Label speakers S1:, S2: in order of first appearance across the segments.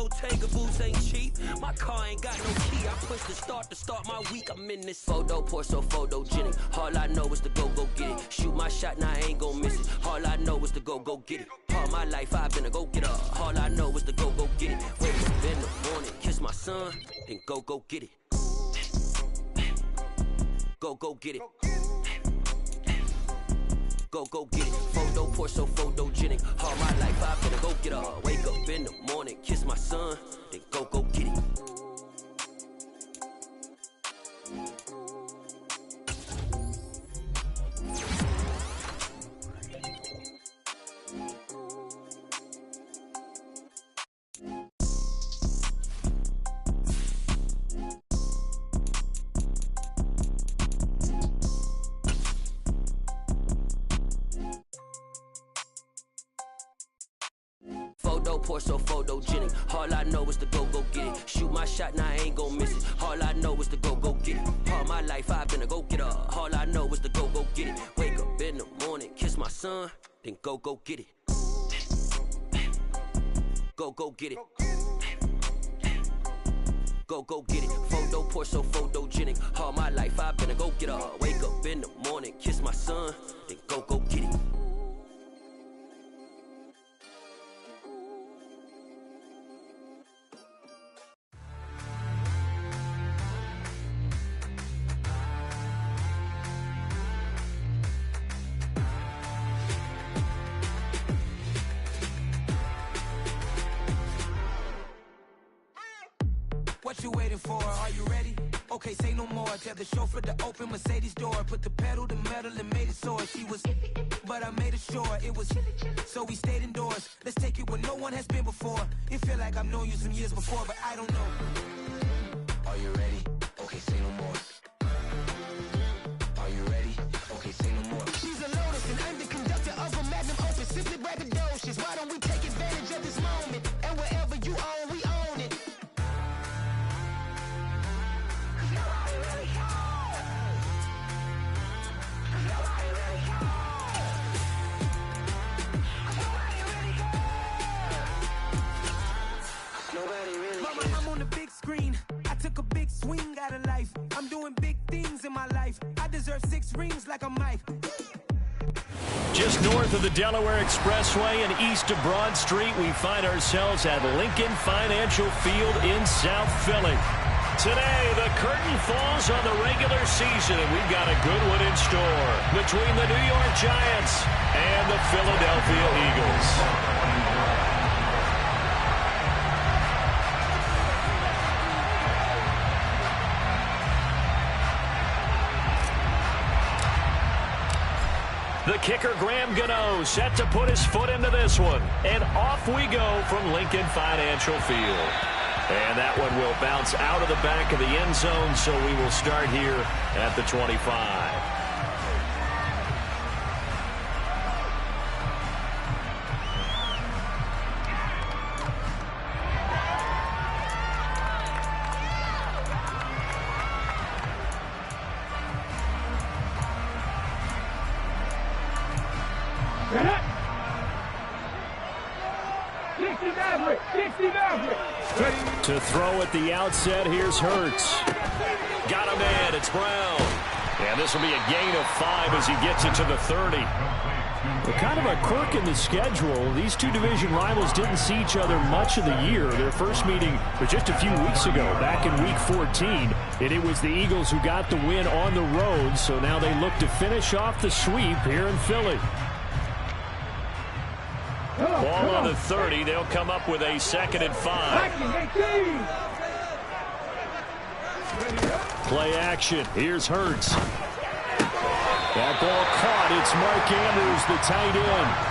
S1: Bottega boots ain't cheap. My car ain't got no key. I push the start to start my week. I'm in this photo, pour so photogenic. All I know is to go get it. Shoot my shot, now I ain't gon' miss it. All I know is to go get it. All my life I've been a go-getter. All I know is to go get it. Wake up in the morning, kiss my son, then go get it. Go get it. Go get it. Photo, pour so photogenic. All my life I've been a go-getter. Wake up in the morning, kiss my son, then go get it. Pour so photogenic. All I know is to go get it. Shoot my shot, now I ain't gon' miss it. All I know is to go get it. All my life I've been a go-getter. All I know is to go get it. Wake up in the morning, kiss my son, then go get it. Go get it. Go get it. Photo, pour so photogenic. All my life I've been a go-getter. Wake up in the morning, kiss my son, then go get it.
S2: What you waiting for? Are you ready? Okay, say no more. Tell the chauffeur to open Mercedes door. Put the pedal to metal and made it soar. She was, but I made it sure it was. So we stayed indoors. Let's take it where no one has been before. It feel like I've known you some years before, but I don't know. Are you ready? Okay, say no more. Are you ready? Okay, say no more. She's a Lotus and I'm the conductor of a magnum opus. Simply braggadocious. Why don't we take advantage of this moment? And wherever you own, we own it. I'm on the big screen. I took a big swing out of life. I'm doing big things in my life. I deserve 6 rings like a Mike.
S3: Just north of the Delaware Expressway and east of Broad Street, we find ourselves at Lincoln Financial Field in South Philly. Today, the curtain falls on the regular season, and we've got a good one in store between the New York Giants and the Philadelphia Eagles. The kicker, Graham Gano, set to put his foot into this one. And off we go from Lincoln Financial Field. And that one will bounce out of the back of the end zone, so we will start here at the 25. To throw at the outset, here's Hurts. Got a man, it's Brown. And this will be a gain of 5 as he gets it to the 30. Well, kind of a quirk in the schedule. These two division rivals didn't see each other much of the year. Their first meeting was just a few weeks ago, back in Week 14. And it was the Eagles who got the win on the road, so now they look to finish off the sweep here in Philly. Ball on the 30. They'll come up with a 2nd and 5. Play action. Here's Hurts. That ball caught. It's Mark Andrews, the tight end.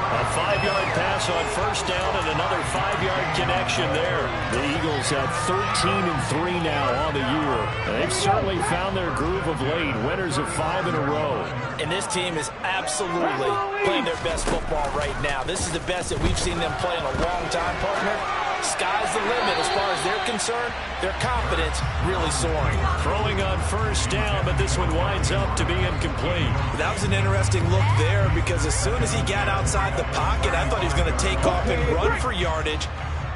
S3: A 5-yard pass on first down and another 5-yard connection there. The Eagles have 13-3 now on the year. They've certainly found their groove of late. Winners of 5 in a row.
S4: And this team is absolutely playing their best football right now. This is the best that we've seen them play in a long time, partner. Sky's the limit as far as they're concerned. Their confidence really soaring.
S3: Throwing on first down, but this one winds up to be incomplete.
S4: That was an interesting look there because as soon as he got outside the pocket, I thought he was going to take off and run for yardage.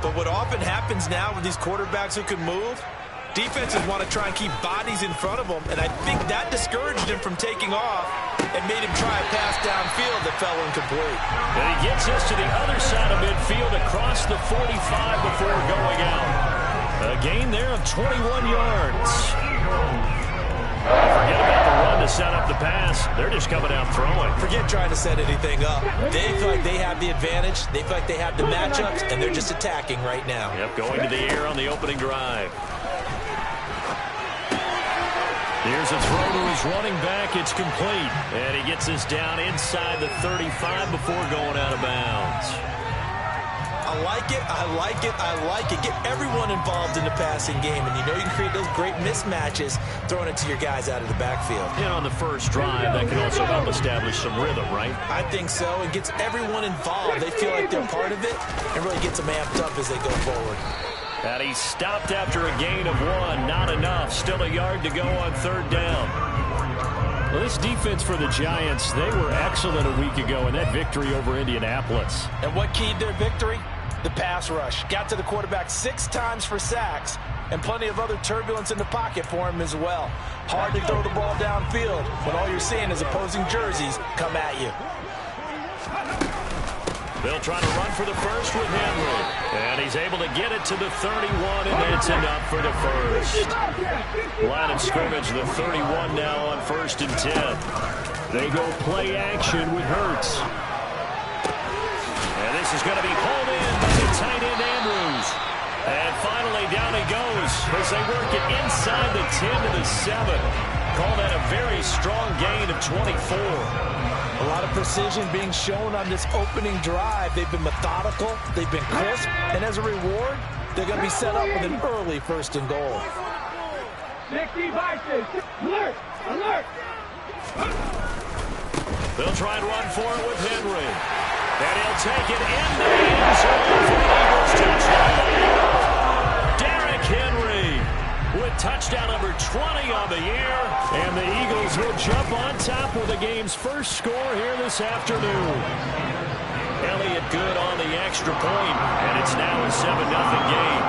S4: But what often happens now with these quarterbacks who can move, defenses want to try and keep bodies in front of them, and I think that discouraged him from taking off and made him try a pass downfield that fell incomplete.
S3: And he gets us to the other side of midfield across the 45 before going out. A gain there of 21 yards. Forget about the run to set up the pass. They're just coming out throwing.
S4: Forget trying to set anything up. They feel like they have the advantage. They feel like they have the matchups, and they're just attacking right now.
S3: Yep, going to the air on the opening drive. Here's a throw to his running back. It's complete. And he gets us down inside the 35 before going out of bounds.
S4: I like it, I like it, I like it. Get everyone involved in the passing game, and you know you can create those great mismatches throwing it to your guys out of the backfield.
S3: And on the first drive, that can also help establish some rhythm, right?
S4: I think so. It gets everyone involved. They feel like they're part of it, and really gets them amped up as they go forward.
S3: And he stopped after a gain of 1. Not enough. Still a yard to go on third down. Well, this defense for the Giants, they were excellent a week ago in that victory over Indianapolis.
S4: And what keyed their victory? The pass rush. Got to the quarterback 6 times for sacks, and plenty of other turbulence in the pocket for him as well. Hard to throw the ball downfield when all you're seeing is opposing jerseys come at you.
S3: They'll try to run for the first with Henry. And he's able to get it to the 31, and that's enough for the first. Line of scrimmage, the 31 now on 1st and 10. They go play action with Hurts. And this is going to be pulled in by the tight end Andrews. And finally down he goes as they work it inside the 10 to the 7. Call that a very strong gain of 24.
S4: A lot of precision being shown on this opening drive. They've been methodical, they've been crisp, and as a reward, they're going to be set up with an early 1st and goal.
S5: Alert! Alert!
S3: They'll try and run for it with Henry. And he'll take it in the end zone for the Eagles touchdown. Derrick Henry with touchdown number 20 on the year. And the Eagles will jump on top with the game's first score here this afternoon. Elliott good on the extra point, and it's now a 7-0 game.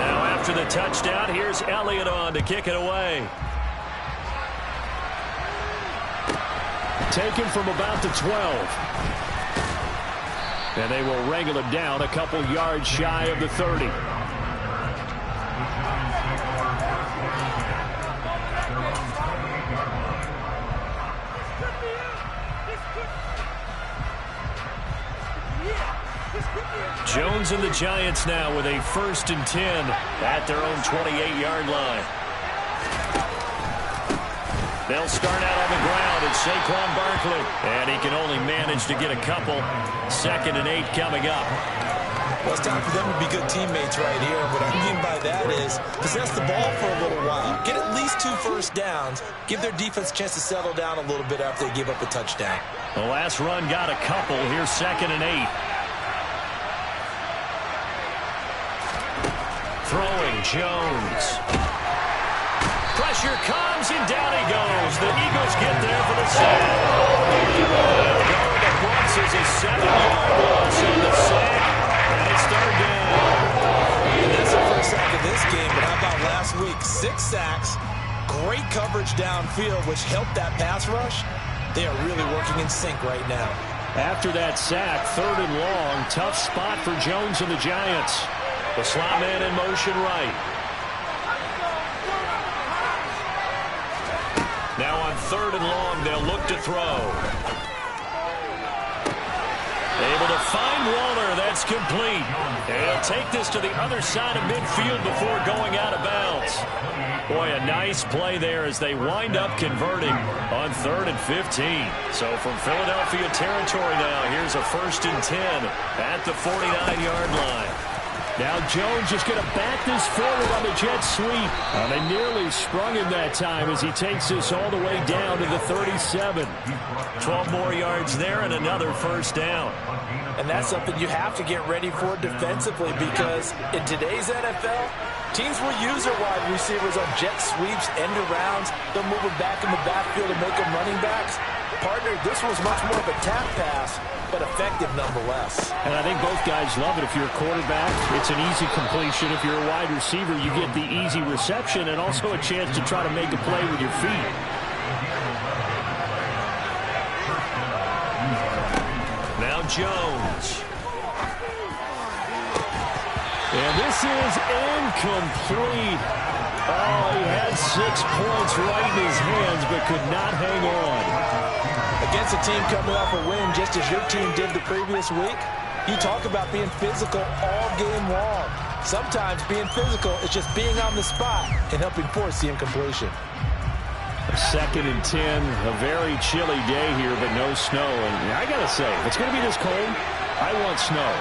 S3: Now after the touchdown, here's Elliott on to kick it away. Taken from about the 12. And they will wrangle it down a couple yards shy of the 30. Jones and the Giants now with a 1st and 10 at their own 28-yard line. They'll start out on the ground, and Saquon Barkley. And he can only manage to get a couple. 2nd and 8 coming up.
S4: Well, it's time for them to be good teammates right here. What I mean by that is possess the ball for a little while. Get at least 2 first downs. Give their defense a chance to settle down a little bit after they give up a touchdown.
S3: The last run got a couple. Here's 2nd and 8. Throwing Jones. Pressure comes, and down he goes. The Eagles get there for the sack. The Brooks is a 7-yard loss on the sack, and it's 3rd down.
S4: And that's the first sack of this game, but how about last week? 6 sacks, great coverage downfield, which helped that pass rush. They are really working in sync right now.
S3: After that sack, 3rd and long, tough spot for Jones and the Giants. The slot man in motion right. Now on 3rd and long, they'll look to throw. Able to find Waller. That's complete. And he'll take this to the other side of midfield before going out of bounds. Boy, a nice play there as they wind up converting on 3rd and 15. So from Philadelphia territory now, here's a 1st and 10 at the 49-yard line. Now Jones just going to bat this forward on the jet sweep. They nearly sprung him that time as he takes this all the way down to the 37. 12 more yards there and another 1st down.
S4: And that's something you have to get ready for defensively, because in today's NFL, teams will use their wide receivers on jet sweeps, end arounds. They'll move them back in the backfield and make them running backs. Partner, this was much more of a tap pass but effective nonetheless.
S3: And I think both guys love it. If you're a quarterback, it's an easy completion. If you're a wide receiver, you get the easy reception and also a chance to try to make a play with your feet. Now Jones. And this is incomplete. Oh, he had 6 points right in his hands, but could not hang on.
S4: Against a team coming off a win, just as your team did the previous week, you talk about being physical all game long. Sometimes being physical is just being on the spot and helping force the incompletion.
S3: 2nd and 10, a very chilly day here, but no snow. And I got to say, if it's going to be this cold, I want snow.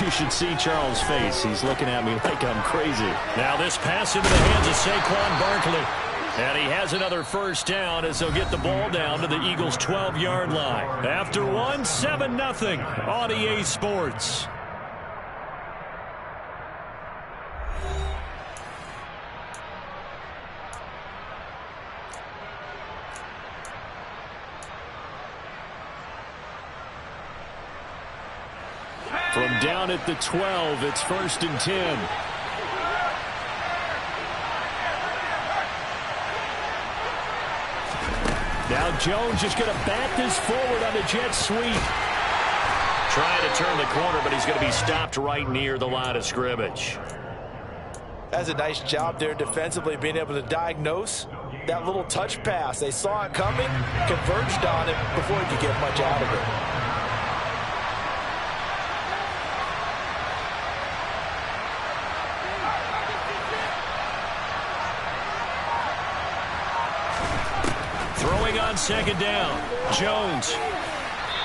S3: You should see Charles' face. He's looking at me like I'm crazy. Now this pass into the hands of Saquon Barkley. And he has another first down as they'll get the ball down to the Eagles' 12-yard line. After one, 7-0 on EA Sports. From down at the 12, it's 1st and 10. Now Jones just going to bat this forward on the jet sweep. Trying to turn the corner, but he's going to be stopped right near the line of scrimmage.
S4: That's a nice job there defensively, being able to diagnose that little touch pass. They saw it coming, converged on it before he could get much out of it.
S3: Throwing on 2nd down, Jones.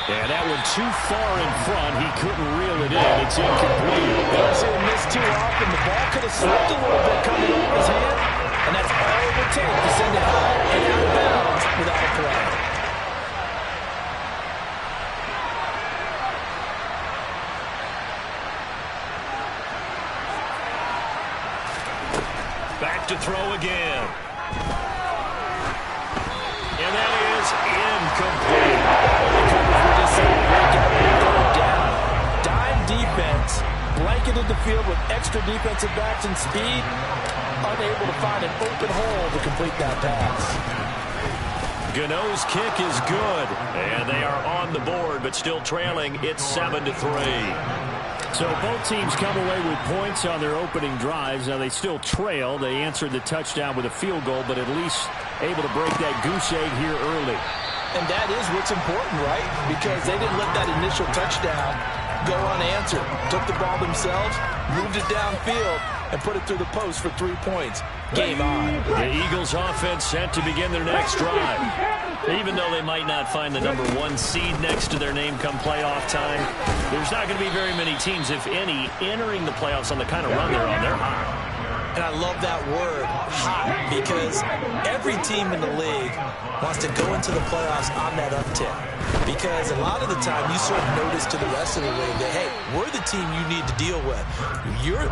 S3: And that one too far in front. He couldn't reel it in. It's incomplete.
S4: Don't see him miss too often. The ball could have slipped a little bit coming off his hand, and that's all it would take to send it high and out of bounds without a play.
S3: Back to throw again. And that is incomplete. Dime
S4: defense, blanketed the field with extra defensive backs and speed, unable to find an open hole to complete that pass.
S3: Gano's kick is good, and they are on the board, but still trailing. It's 7-3. So both teams come away with points on their opening drives. Now they still trail. They answered the touchdown with a field goal, but at least able to break that goose egg here early.
S4: And that is what's important, right? Because they didn't let that initial touchdown go unanswered. Took the ball themselves, moved it downfield, and put it through the post for 3 points. Game on.
S3: The Eagles offense set to begin their next drive. Even though they might not find the number 1 seed next to their name come playoff time, there's not going to be very many teams, if any, entering the playoffs on the kind of run they're on. They're hot.
S4: And I love that word, hot, because every team in the league wants to go into the playoffs on that uptick. Because a lot of the time you sort of notice to the rest of the league that, hey, we're the team you need to deal with.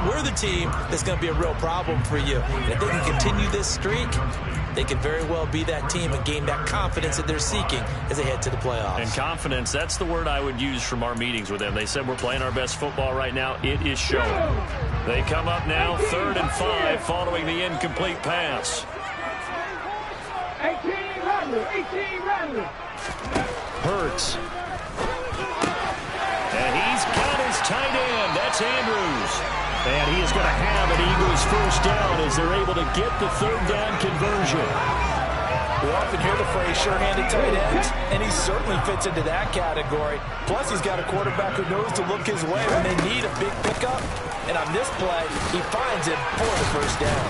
S4: We're the team that's going to be a real problem for you. And if they can continue this streak, they could very well be that team and gain that confidence that they're seeking as they head to the playoffs.
S3: And confidence, that's the word I would use from our meetings with them. They said we're playing our best football right now. It is showing. They come up now 3rd and 5 following the incomplete pass.
S5: 18 Rattler.
S3: Hurts. And he's got his tight end. That's Andrews. And he is going to have an Eagles first down as they're able to get the 3rd down conversion.
S4: We often hear the phrase sure-handed tight ends, and he certainly fits into that category. Plus, he's got a quarterback who knows to look his way when they need a big pickup. And on this play, he finds it for the first down.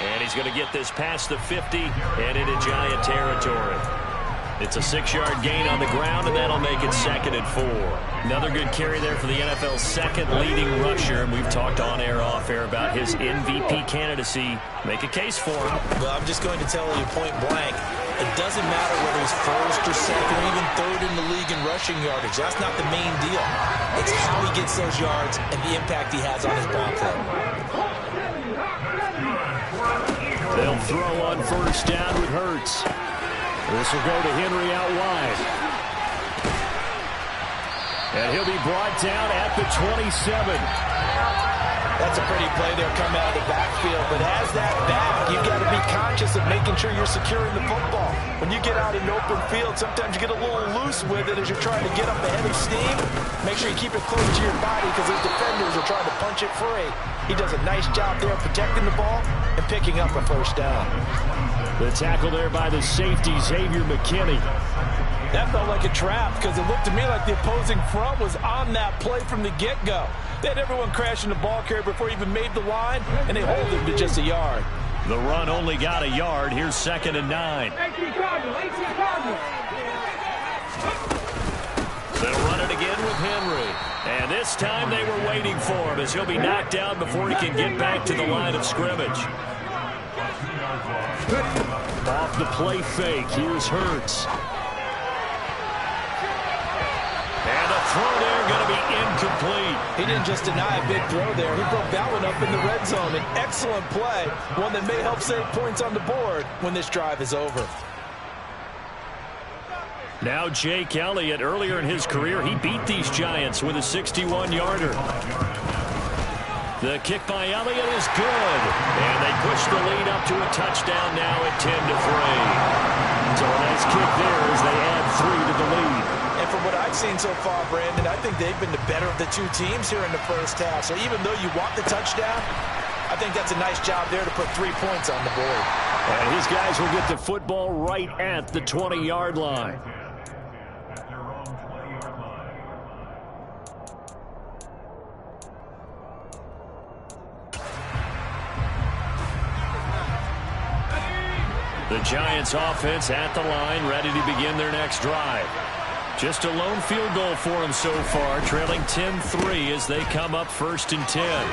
S3: And he's going to get this past the 50 and into Giant territory. It's a 6-yard gain on the ground, and that'll make it 2nd and 4. Another good carry there for the NFL's 2nd leading rusher. And we've talked on air, off air about his MVP candidacy. Make a case for him.
S4: Well, I'm just going to tell you point blank. It doesn't matter whether he's 1st or 2nd or even 3rd in the league in rushing yardage. That's not the main deal. It's how he gets those yards and the impact he has on his ball club.
S3: They'll throw on first down with Hurts. This will go to Henry out wide. And he'll be brought down at the 27.
S4: That's a pretty play there coming out of the backfield. But as that back, you've got to be conscious of making sure you're securing the football. When you get out in open field, sometimes you get a little loose with it as you're trying to get up ahead of steam. Make sure you keep it close to your body because those defenders are trying to punch it free. He does a nice job there protecting the ball and picking up a first down.
S3: The tackle there by the safety, Xavier McKinney.
S4: That felt like a trap because it looked to me like the opposing front was on that play from the get-go. They had everyone crashing the ball carrier before he even made the line, and they hold him to just a yard.
S3: The run only got a yard. Here's 2nd and 9.
S5: 18 Cardinals, 18 Cardinals.
S3: They'll run it again with Henry. And this time they were waiting for him as he'll be knocked down before he can get back to the line of scrimmage. Off the play fake, here's Hurts. And the throw there going to be incomplete.
S4: He didn't just deny a big throw there. He broke that one up in the red zone. An excellent play, one that may help save points on the board when this drive is over.
S3: Now Jake Elliott, earlier in his career, he beat these Giants with a 61-yarder. The kick by Elliott is good. And they push the lead up to a touchdown now at 10-3. So a nice kick there as they add 3 to the lead.
S4: And from what I've seen so far, Brandon, I think they've been the better of the two teams here in the first half. So even though you want the touchdown, I think that's a nice job there to put 3 points on the board.
S3: And his guys will get the football right at the 20-yard line. The Giants offense at the line, ready to begin their next drive. Just a lone field goal for them so far, trailing 10-3 as they come up 1st and 10.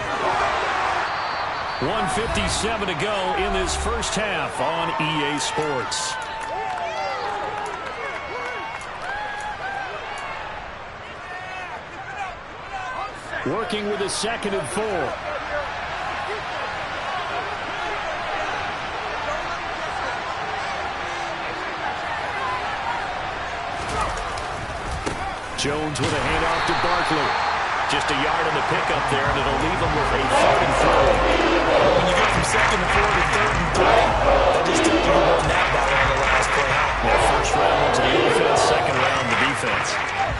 S3: 1:57 to go in this first half on EA Sports. Working with a 2nd and 4. Jones with a handoff to Barkley. Just a yard on the pickup there, and it'll leave him with a 3rd and 4.
S4: When you go from 2nd and 4 to 3rd and 3, that just tells you what that battle on the last play.
S3: Yeah, first round to the offense, second round to defense.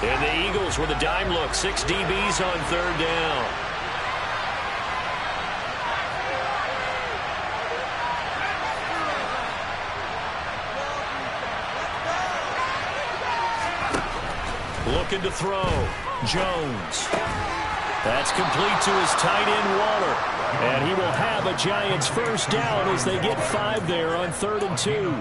S3: And the Eagles with a dime look, 6 DBs on 3rd down. Looking to throw. Jones. That's complete to his tight end, Waller. And he will have a Giants first down as they get 5 there on 3rd and 2.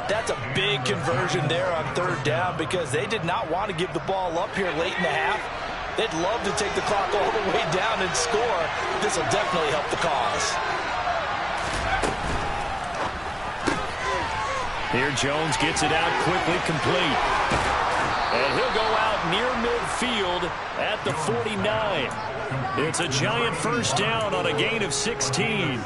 S4: That's a big conversion there on 3rd down because they did not want to give the ball up here late in the half. They'd love to take the clock all the way down and score. This will definitely help the cause.
S3: Here Jones gets it out quickly, complete. And he'll go out near midfield at the 49. It's a Giant first down on a gain of 16.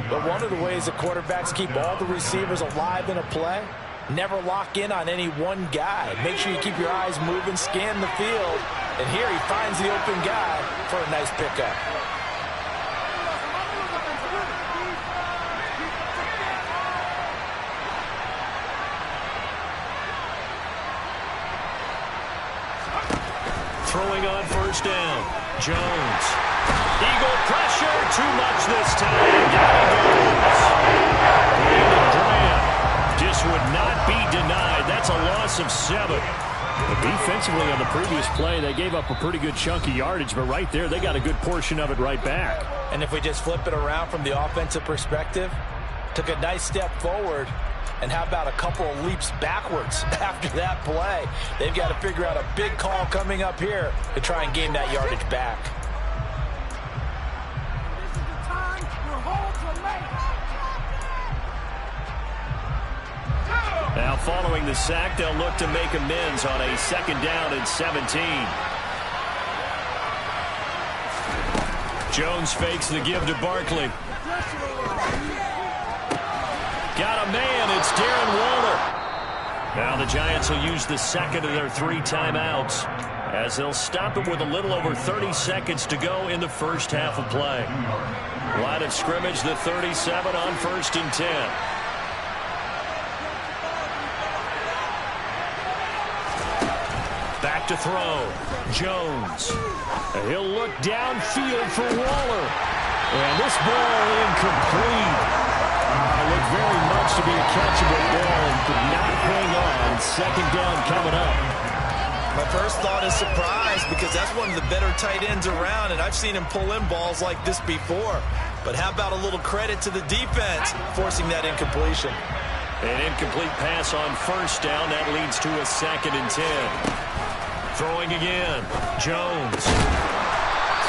S4: But one of the ways that quarterbacks keep all the receivers alive in a play, never lock in on any one guy. Make sure you keep your eyes moving, scan the field. And here he finds the open guy for a nice pickup.
S3: Throwing on first down. Jones. Eagle pressure. Too much this time. Down he goes. Brandon Graham just would not be denied. That's a loss of 7. But defensively on the previous play, they gave up a pretty good chunk of yardage. But right there, they got a good portion of it right back.
S4: And if we just flip it around from the offensive perspective, took a nice step forward. And how about a couple of leaps backwards after that play? They've got to figure out a big call coming up here to try and gain that yardage back.
S3: Now following the sack, they'll look to make amends on a 2nd down and 17. Jones fakes the give to Barkley. Got a man, it's Darren Waller. Now the Giants will use the second of their 3 timeouts as they'll stop it with a little over 30 seconds to go in the first half of play. Line of scrimmage, the 37 on 1st and 10. Back to throw. Jones. He'll look downfield for Waller. And this ball incomplete. Looked very much to be a catchable ball and could not hang on. Second down coming up.
S4: My first thought is surprise because that's one of the better tight ends around, and I've seen him pull in balls like this before. But how about a little credit to the defense forcing that incompletion?
S3: An incomplete pass on 1st down. That leads to a 2nd and 10. Throwing again. Jones.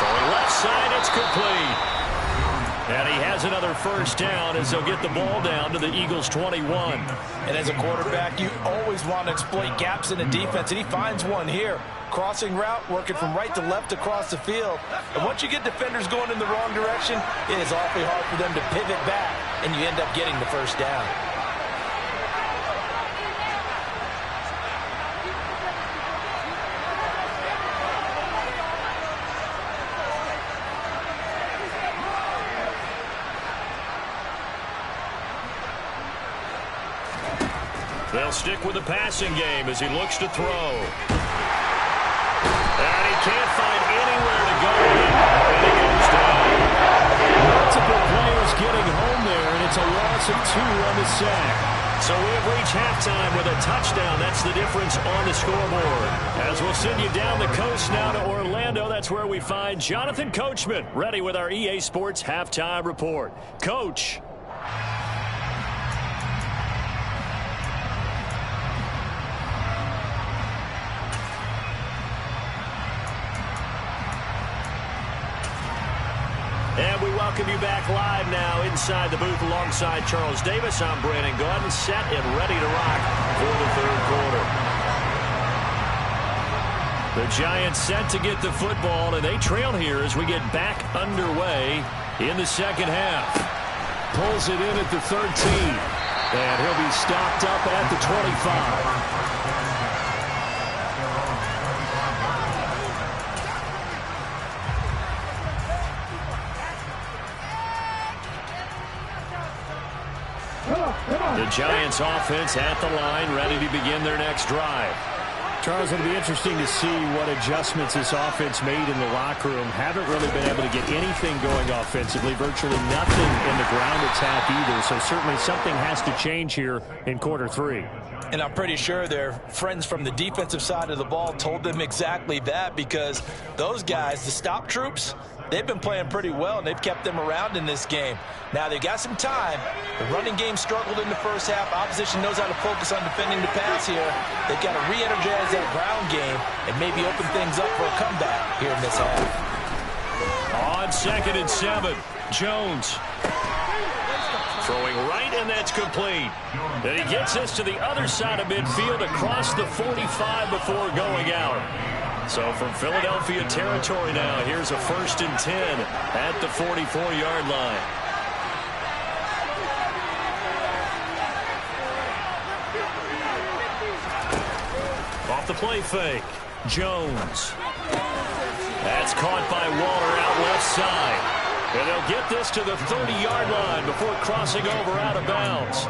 S3: Throwing left side. It's complete. And he has another 1st down as they'll get the ball down to the Eagles' 21.
S4: And as a quarterback, you always want to exploit gaps in the defense, and he finds one here. Crossing route, working from right to left across the field. And once you get defenders going in the wrong direction, it is awfully hard for them to pivot back, and you end up getting the 1st down.
S3: They'll stick with the passing game as he looks to throw. And he can't find anywhere to go. And he goes down. Multiple players getting home there, and it's a loss of 2 on the sack. So we have reached halftime with a touchdown. That's the difference on the scoreboard. As we'll send you down the coast now to Orlando, that's where we find Jonathan Coachman ready with our EA Sports Halftime Report. Coach. And we welcome you back live now inside the booth alongside Charles Davis. I'm Brandon Gaudin, set and ready to rock for the 3rd quarter. The Giants set to get the football, and they trail here as we get back underway in the 2nd half. Pulls it in at the 13, and he'll be stopped up at the 25. The Giants offense at the line, ready to begin their next drive. Charles, it'll be interesting to see what adjustments this offense made in the locker room. Haven't really been able to get anything going offensively, virtually nothing in the ground attack either, so certainly something has to change here in quarter 3.
S4: And I'm pretty sure their friends from the defensive side of the ball told them exactly that, because those guys, the stop troops, they've been playing pretty well, and they've kept them around in this game. Now, they've got some time. The running game struggled in the first half. Opposition knows how to focus on defending the pass here. They've got to re-energize that ground game and maybe open things up for a comeback here in this half.
S3: On 2nd and 7, Jones. Throwing right, and that's complete. And he gets this to the other side of midfield across the 45 before going out. So from Philadelphia territory now, here's a 1st and 10 at the 44-yard line. Off the play fake, Jones. That's caught by Waller out left side. And they'll get this to the 30-yard line before crossing over out of bounds.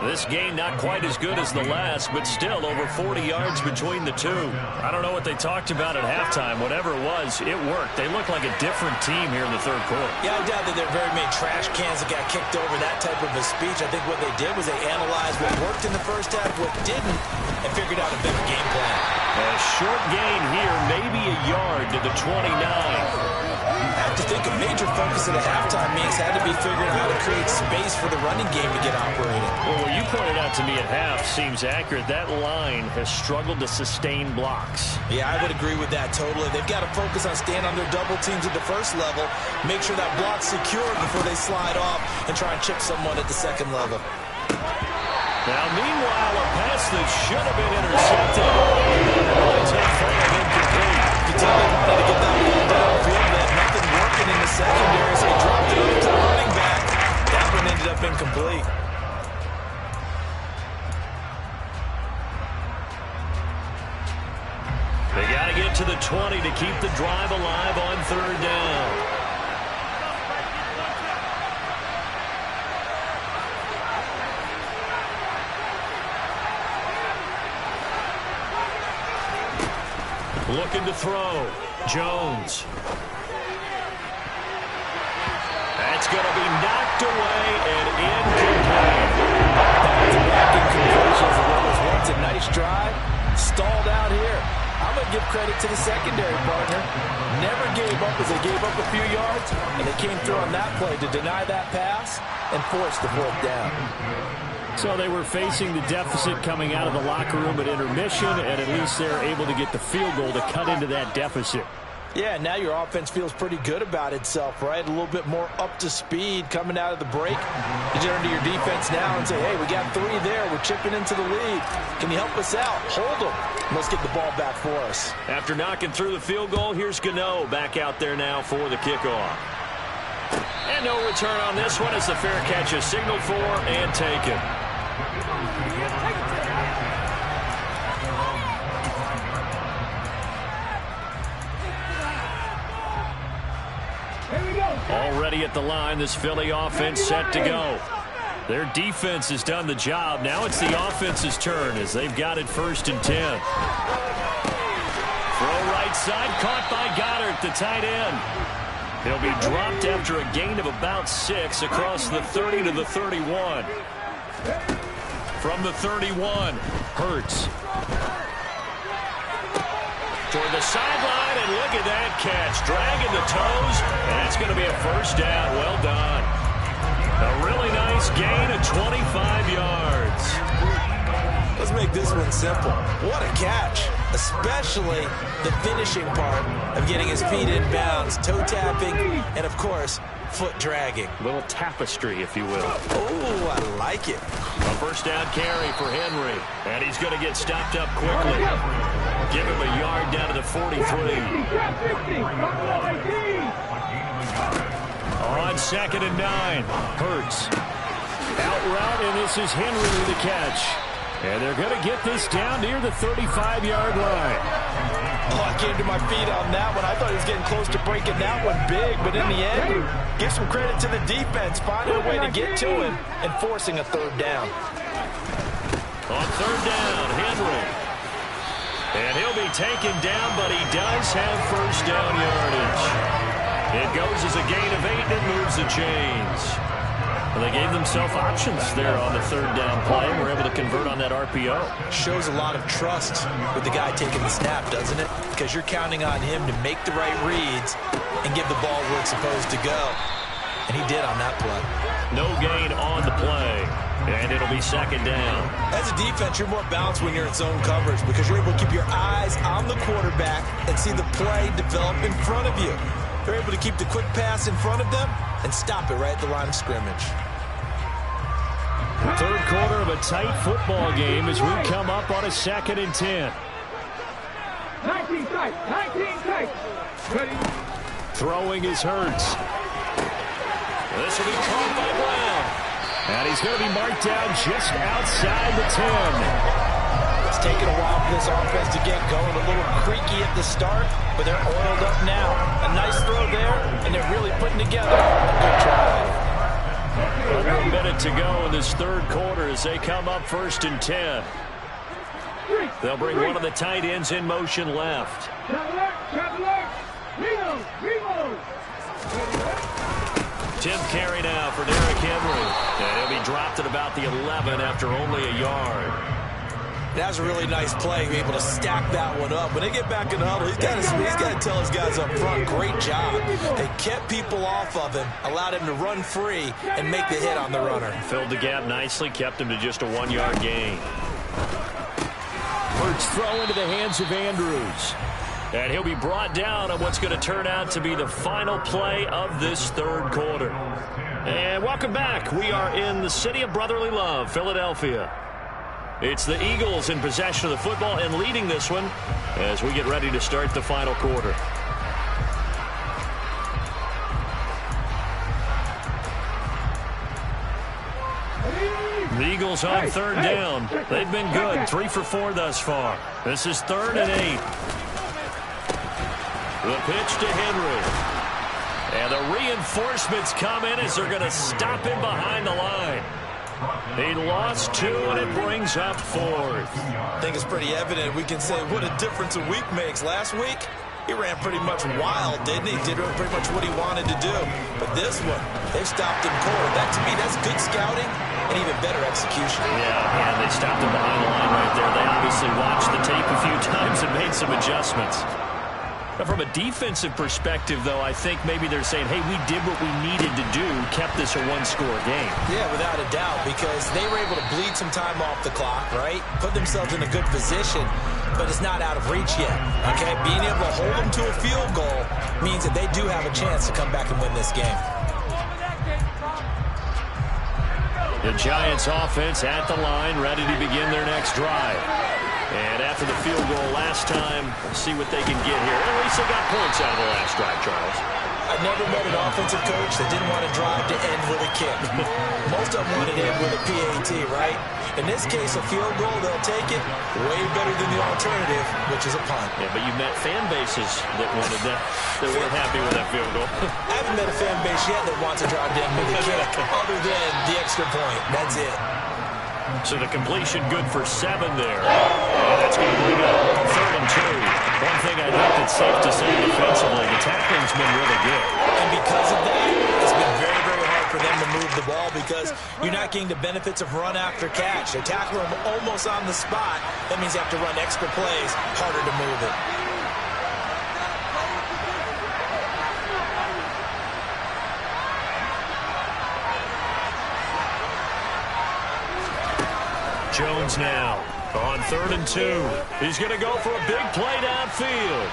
S3: This game not quite as good as the last, but still over 40 yards between the two. I don't know what they talked about at halftime. Whatever it was, it worked. They look like a different team here in the 3rd quarter.
S4: Yeah, I doubt that there are very many trash cans that got kicked over, that type of a speech. I think what they did was they analyzed what worked in the first half, what didn't, and figured out a better game plan.
S3: A short gain here, maybe a yard to the 29.
S4: I have to think a major focus at the halftime meetings had to be figuring out how to create space for the running game to get operating.
S3: Well, what you pointed out to me at half seems accurate. That line has struggled to sustain blocks.
S4: Yeah, I would agree with that totally. They've got to focus on staying on their double teams at the first level, make sure that block's secured before they slide off and try and chip someone at the second level.
S3: Now, meanwhile, a pass that should have been intercepted.
S4: You tell they wanted to get that ball downfield. They had nothing working in the secondary, so he dropped it over to the running back. That one ended up incomplete.
S3: Looking to throw. Jones. That's going to be knocked away and incomplete.
S4: Back-to-back incompletions. It was once a nice drive. Stalled out here. I'm going to give credit to the secondary partner. Never gave up as they gave up a few yards, and they came through on that play to deny that pass and force the fourth down.
S3: So they were facing the deficit coming out of the locker room at intermission, and at least they're able to get the field goal to cut into that deficit.
S4: Yeah, now your offense feels pretty good about itself, right? A little bit more up to speed coming out of the break. You turn to your defense now and say, hey, we got 3 there. We're chipping into the lead. Can you help us out? Hold them. Let's get the ball back for us.
S3: After knocking through the field goal, here's Gano back out there now for the kickoff. And no return on this one as the fair catch is signaled for and taken. Already at the line, this Philly offense set to go. Their defense has done the job. Now it's the offense's turn as they've got it 1st and 10. Throw right side, caught by Goddard, the tight end. He'll be dropped after a gain of about 6 across the 30 to the 31. From the 31, Hurts. Toward the sideline, and look at that catch. Dragging the toes, and it's going to be a first down. Well done. A really nice gain of 25 yards.
S4: Let's make this one simple. What a catch, especially the finishing part of getting his feet in bounds, toe tapping, and, of course, foot dragging.
S3: A little tapestry, if you will.
S4: Oh, I like it.
S3: A first down carry for Henry, and he's going to get stopped up quickly. Give him a yard down to the 43. On 2nd and 9, Hurts. Out route, and this is Henry with the catch. And they're going to get this down near the 35-yard line.
S4: Oh, I came to my feet on that one. I thought he was getting close to breaking that one big, but in the end, give some credit to the defense, finding a way to get to him and forcing a 3rd down.
S3: On 3rd down, Henry. And he'll be taken down, but he does have first down yardage. It goes as a gain of 8, and it moves the chains. Well, they gave themselves options there on the 3rd down play. We're able to convert on that RPO.
S4: Shows a lot of trust with the guy taking the snap, doesn't it? Because you're counting on him to make the right reads and give the ball where it's supposed to go. And he did on that play.
S3: No gain on the play. And it'll be 2nd down.
S4: As a defense, you're more balanced when you're in zone coverage because you're able to keep your eyes on the quarterback and see the play develop in front of you. They're able to keep the quick pass in front of them and stop it right at the line of scrimmage.
S3: 3rd quarter of a tight football game as we come up on a 2nd and 10.
S5: 19 tight. Ready?
S3: Throwing is Hurts. This will be caught by Brown. And he's going to be marked down just outside the 10.
S4: It's taken a while for this offense to get going. A little creaky at the start, but they're oiled up now. A nice throw there, and they're really putting together a good drive.
S3: Under a minute to go in this 3rd quarter as they come up 1st and 10. They'll bring one of the tight ends in motion left. Tim carry now for Derrick Henry. And he'll be dropped at about the 11 after only a yard.
S4: That was a really nice play, able to stack that one up. When they get back in the huddle, he's got to tell his guys up front, great job. They kept people off of him, allowed him to run free and make the hit on the runner.
S3: Filled the gap nicely, kept him to just a 1-yard gain. Hurts throw into the hands of Andrews. And he'll be brought down on what's going to turn out to be the final play of this 3rd quarter. And welcome back. We are in the city of brotherly love, Philadelphia. It's the Eagles in possession of the football and leading this one as we get ready to start the final quarter. The Eagles on 3rd down. They've been good, 3 for 4 thus far. This is 3rd and 8. The pitch to Henry. And the reinforcements come in as they're going to stop him behind the line. He lost 2, and it brings up 4th.
S4: I think it's pretty evident. We can say what a difference a week makes. Last week, he ran pretty much wild, didn't he? Did pretty much what he wanted to do. But this one, they stopped him cold. That, to me, that's good scouting and even better execution.
S3: Yeah, they stopped him behind the line right there. They obviously watched the tape a few times and made some adjustments. But from a defensive perspective, though, I think maybe they're saying, hey, we did what we needed to do, kept this a one-score game.
S4: Yeah, without a doubt, because they were able to bleed some time off the clock, right? Put themselves in a good position, but it's not out of reach yet, okay? Being able to hold them to a field goal means that they do have a chance to come back and win this game.
S3: The Giants offense at the line, ready to begin their next drive. And after the field goal last time, see what they can get here. At least they got points out of the last drive, Charles.
S4: I've never met an offensive coach that didn't want to drive to end with a kick. Most of them wanted to end with a PAT, right? In this case, a field goal, they'll take it way better than the alternative, which is a punt.
S3: Yeah, but you've met fan bases that wanted that, that weren't happy with that field goal.
S4: I haven't met a fan base yet that wants to drive to end with a kick, other than the extra point. That's it.
S3: So the completion good for 7 there. And that's going to bring up 3rd and 2. One thing I think that's safe to say defensively, the tackling's been really good.
S4: And because of that, it's been very, very hard for them to move the ball because you're not getting the benefits of run after catch. They tackle them almost on the spot. That means you have to run extra plays, harder to move it.
S3: Jones now on 3rd and 2. He's going to go for a big play downfield.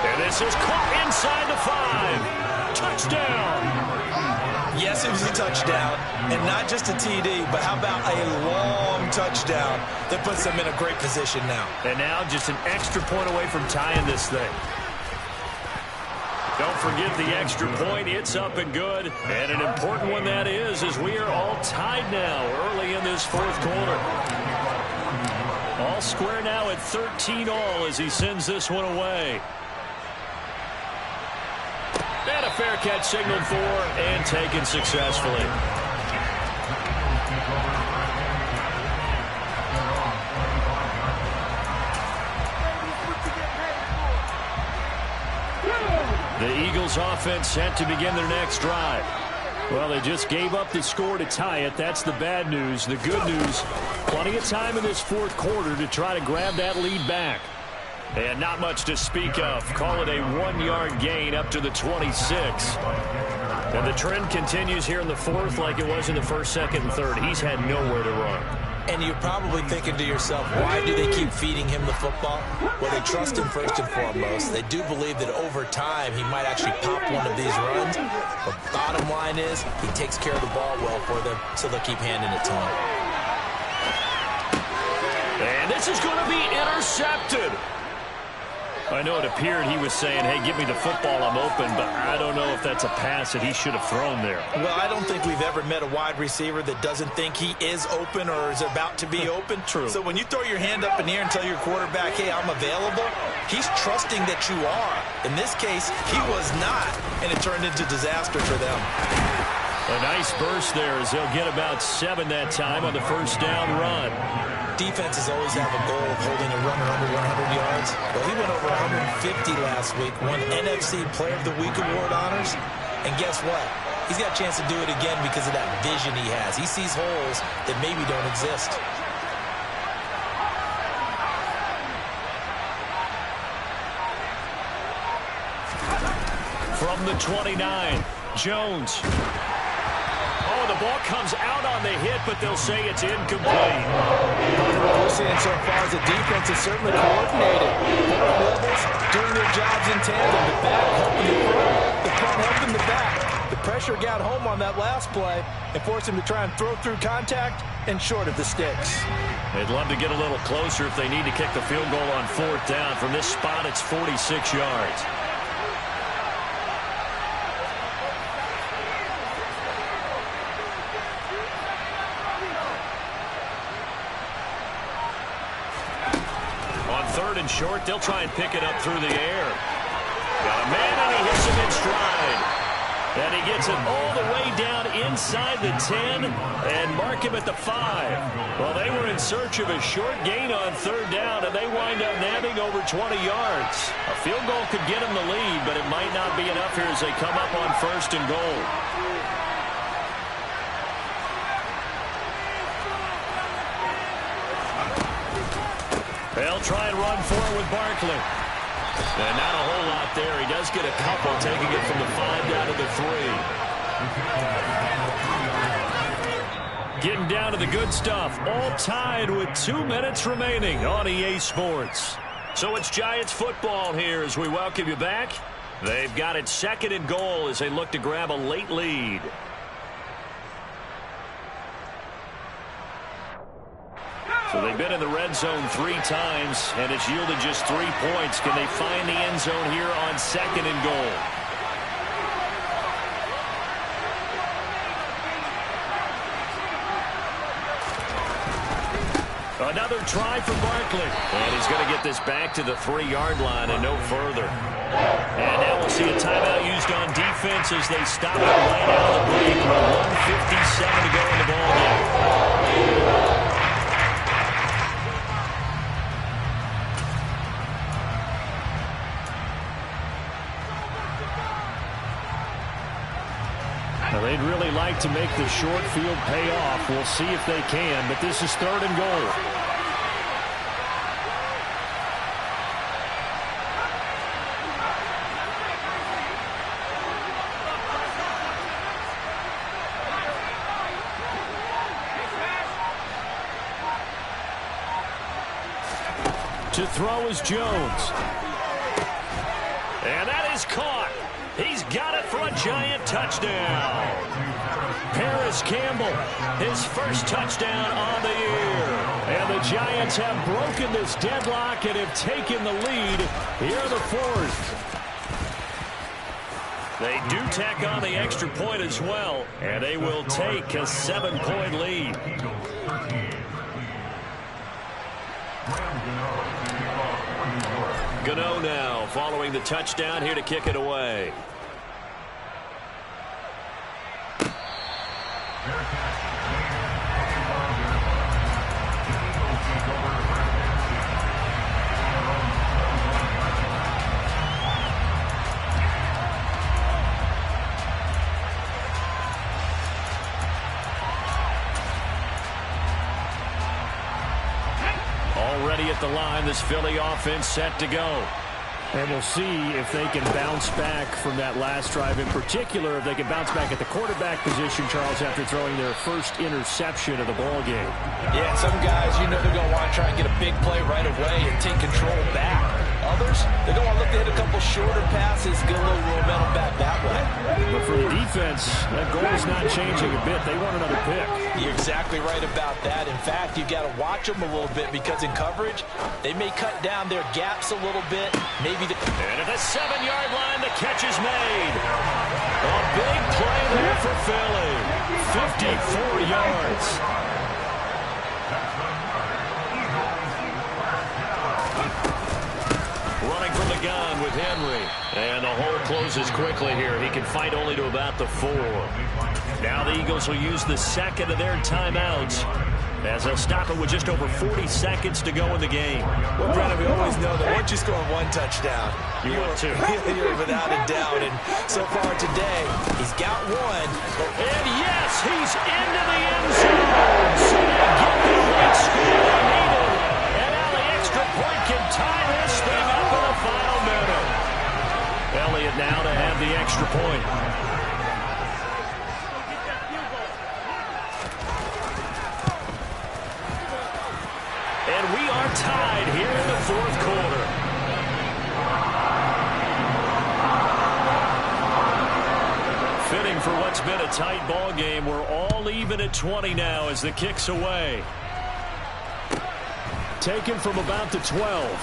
S3: And this is caught inside the 5. Touchdown.
S4: Yes, it was a touchdown, and not just a TD, but how about a long touchdown that puts them in a great position now.
S3: And now just an extra point away from tying this thing. Don't forget the extra point. It's up and good. And an important one that is, as we are all tied now early in this 4th quarter. All square now at 13 all as he sends this one away. And a fair catch signaled for and taken successfully. The Eagles offense set to begin their next drive. Well, they just gave up the score to tie it. That's the bad news. The good news, plenty of time in this 4th quarter to try to grab that lead back. And not much to speak of. Call it a 1-yard gain up to the 26. And the trend continues here in the 4th like it was in the 1st, 2nd, and 3rd. He's had nowhere to run.
S4: And you're probably thinking to yourself, why do they keep feeding him the football? Well, they trust him first and foremost. They do believe that over time he might actually pop one of these runs. But bottom line is he takes care of the ball well for them, so they'll keep handing it to him.
S3: And this is going to be intercepted. I know it appeared he was saying, hey, give me the football, I'm open, but I don't know if that's a pass that he should have thrown there.
S4: Well, I don't think we've ever met a wide receiver that doesn't think he is open or is about to be open.
S3: True.
S4: So when you throw your hand up in the air and tell your quarterback, hey, I'm available, he's trusting that you are. In this case, he was not, and it turned into disaster for them.
S3: A nice burst there as they'll get about 7 that time on the 1st down run.
S4: Defenses always have a goal of holding a runner under 100 yards. Well, he went over 150 last week, won NFC Player of the Week award honors. And guess what? He's got a chance to do it again because of that vision he has. He sees holes that maybe don't exist.
S3: From the 29, Jones. Oh, the ball comes out on the hit, but they'll say it's incomplete.
S4: What we're seeing so far is the defense is certainly coordinated. Both levels doing their jobs in tandem. The back helping the front, the front helping the back. The pressure got home on that last play and forced him to try and throw through contact and short of the sticks.
S3: They'd love to get a little closer if they need to kick the field goal on 4th down. From this spot, it's 46 yards. Short, they'll try and pick it up through the air. Got a man, and he hits him in stride. And he he gets it all the way down inside the 10 and mark him at the 5. Well, they were in search of a short gain on third down, and they wind up nabbing over 20 yards. A field goal could get them the lead, but it might not be enough here as they come up on first and goal. They'll try and run for it with Barkley. And not a whole lot there. He does get a couple, taking it from the 5 down to the 3. Getting down to the good stuff. All tied with 2 minutes remaining on EA Sports. So it's Giants football here as we welcome you back. They've got it second and goal as they look to grab a late lead. So they've been in the red zone 3 times, and it's yielded just 3 points. Can they find the end zone here on second and goal? Another try for Barkley. And he's going to get this back to the 3-yard line and no further. And now we'll see a timeout used on defense as they stop it right out of the break with 1:57 to go in the ballgame. Now, they'd really like to make the short field pay off. We'll see if they can, but this is third and goal. To throw is Jones. And that is caught. He's got it for a Giant touchdown. Paris Campbell, his first touchdown on the year. And the Giants have broken this deadlock and have taken the lead here in the 4th. They do tack on the extra point as well, and they will take a 7-point lead. Gano now following the touchdown here to kick it away. Already at the line, this Philly offense set to go. And we'll see if they can bounce back from that last drive. In particular, if they can bounce back at the quarterback position, Charles, after throwing their first interception of the ballgame.
S4: Yeah, some guys, you know they're going to want to try and get a big play right away and take control back. Others, they're going to look to hit a couple shorter passes, get a little momentum back that way.
S3: But for the defense, that goal is not changing a bit. They want another pick.
S4: You're exactly right about that. In fact, you've got to watch them a little bit because in coverage, they may cut down their gaps a little bit. Maybe and
S3: at the 7-yard line, the catch is made. A big play there for Philly. 54 yards. Running from the gun with Henry. And the hole closes quickly here. He can fight only to about the 4. Now the Eagles will use the second of their timeouts as they'll stop it with just over 40 seconds to go in the game.
S4: Well, Brandon, we always know that once you score 1 touchdown,
S3: you're
S4: without a doubt. And so far today, he's got 1.
S3: And yes, he's into the end zone. So they get the right score they needed. And now the extra point can tie this thing up in the final minute. Elliott now to have the extra point. And we are tied here in the 4th quarter. Fitting for what's been a tight ball game. We're all even at 20 now as the kick's away. Taken from about the 12.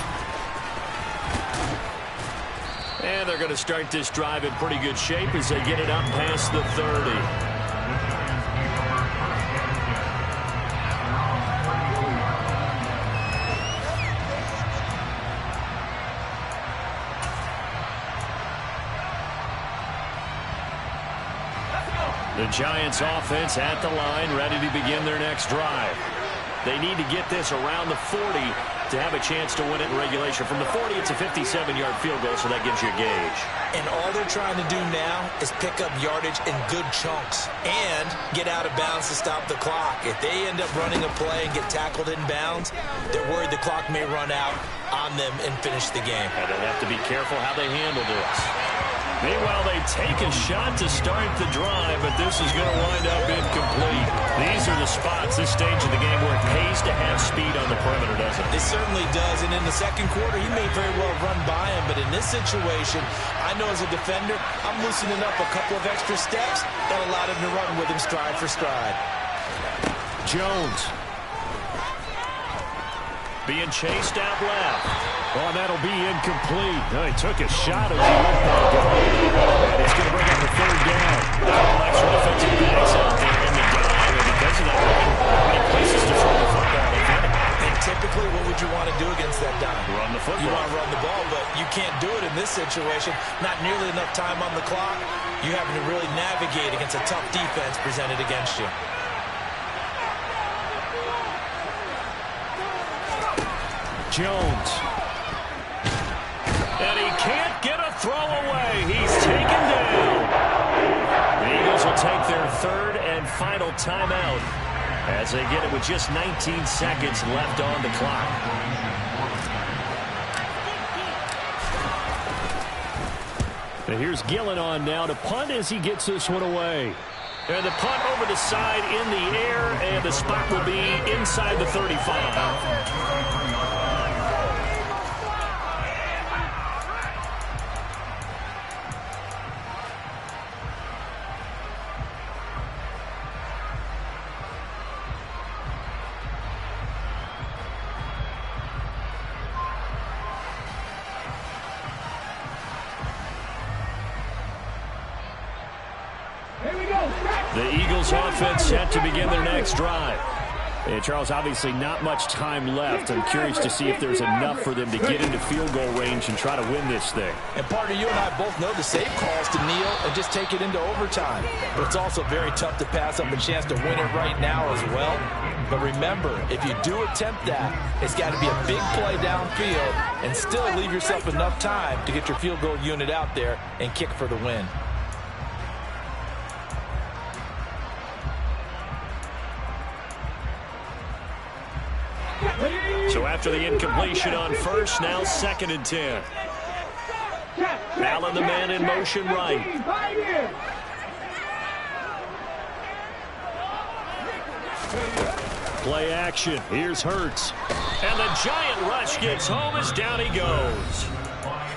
S3: And they're going to start this drive in pretty good shape as they get it up past the 30. The Giants offense at the line, ready to begin their next drive. They need to get this around the 40 to have a chance to win it in regulation. From the 40, it's a 57-yard field goal, so that gives you a gauge.
S4: And all they're trying to do now is pick up yardage in good chunks and get out of bounds to stop the clock. If they end up running a play and get tackled in bounds, they're worried the clock may run out on them and finish the game.
S3: And they'll have to be careful how they handle this. Meanwhile, they take a shot to start the drive, but this is going to wind up incomplete. These are the spots, this stage of the game, where it pays to have speed on the perimeter, doesn't it?
S4: It certainly does, and in the second quarter, he may very well run by him, but in this situation, I know as a defender, I'm loosening up a couple of extra steps that allowed him to run with him stride for stride.
S3: Jones. Being chased out left. Oh, and that'll be incomplete. Oh, he took a shot as he let that go. And it's going to bring up the third down. All extra defensive backs out there in the dime. And because of that, many places to throw the football.
S4: And typically, what would you want to do against that dime?
S3: Run the football.
S4: You want to run the ball, but you can't do it in this situation. Not nearly enough time on the clock. You having to really navigate against a tough defense presented against you.
S3: Jones. And he can't get a throw away. He's taken down. The Eagles will take their third and final timeout as they get it with just 19 seconds left on the clock. And here's Gillen on now to punt as he gets this one away. And the punt over the side in the air, and the spot will be inside the 35. The Eagles offense set to begin their next drive. And Charles, obviously not much time left. I'm curious to see if there's enough for them to get into field goal range and try to win this thing.
S4: And partner, you and I both know the safe calls to kneel and just take it into overtime. But it's also very tough to pass up a chance to win it right now as well. But remember, if you do attempt that, it's got to be a big play downfield and still leave yourself enough time to get your field goal unit out there and kick for the win.
S3: So after the incompletion on first, now 2nd and 10. Allen, the man in motion right. Play action. Here's Hurts. And the giant rush gets home as down he goes.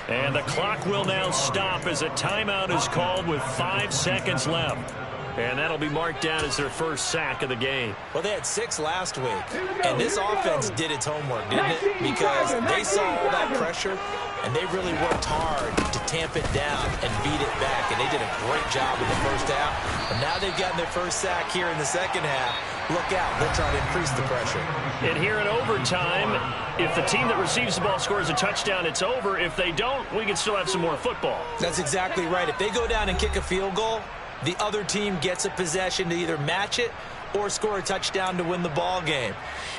S3: And the clock will now stop as a timeout is called with 5 seconds left. And that'll be marked down as their first sack of the game.
S4: Well, they had 6 last week, and this offense did its homework, didn't it? Because they saw all that pressure, and they really worked hard to tamp it down and beat it back, and they did a great job in the first half. But now they've gotten their first sack here in the second half. Look out, they'll try to increase the pressure. And
S3: here in overtime, if the team that receives the ball scores a touchdown, it's over. If they don't, we can still have some more football.
S4: That's exactly right. If they go down and kick a field goal, the other team gets a possession to either match it or score a touchdown to win the ball game.